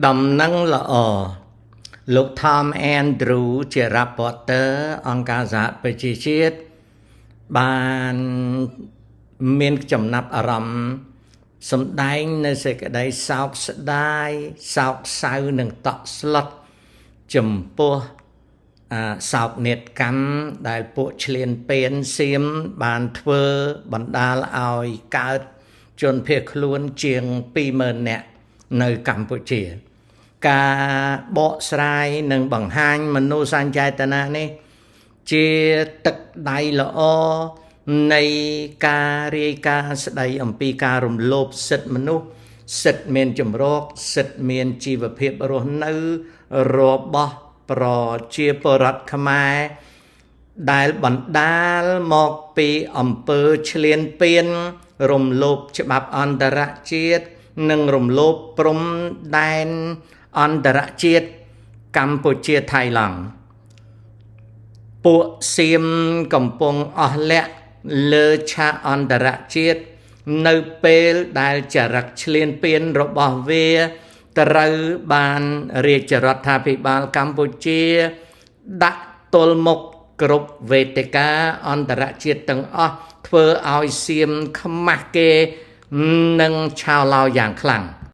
ដំណឹងល្អលោក Tom Andrew ជា rapporteur អង្គការសហប្រជាជាតិបានមានចំណាប់អារម្មណ៍សម្ដែងនៅសេចក្តីសោកស្ដាយសោកសៅនិងតក់ស្លុតចំពោះសោកនាដកម្មដែលពួកឈ្លានពានសៀមបានធ្វើបណ្ដាលឲ្យកើតជនភៀសខ្លួនជាង 20,000 នាក់នៅកម្ពុជាការបកស្រាយនិងបង្ហាញមនោសញ្ចេតនានេះជាទឹកដៃល្អនៃការរាយការណ៍ស្ដីអំពីការរំលោភសិទ្ធិមនុស្សសិទ្ធិមានជម្រកសិទ្ធិមានជីវភាពរស់នៅរបស់ប្រជាពលរដ្ឋខ្មែរដែលបណ្ដាលមកពីអំពើឈ្លានពានរំលោភច្បាប់អន្តរជាតិនិងរំលោភព្រំដែនអន្តរជាតិកម្ពុជាថៃឡង់ពួកសៀមកំពុងអស់លក្ខលើឆាកអន្តរជាតិនៅពេលដែលចរិតឈ្លានពានរបស់វាត្រូវបានរាជរដ្ឋាភិបាលកម្ពុជាដាក់ទល់មុខគ្រប់វេទិកាអន្តរជាតិទាំងអស់ធ្វើឲ្យសៀមខ្មាស់គេនិងឆោឡោយ៉ាងខ្លាំង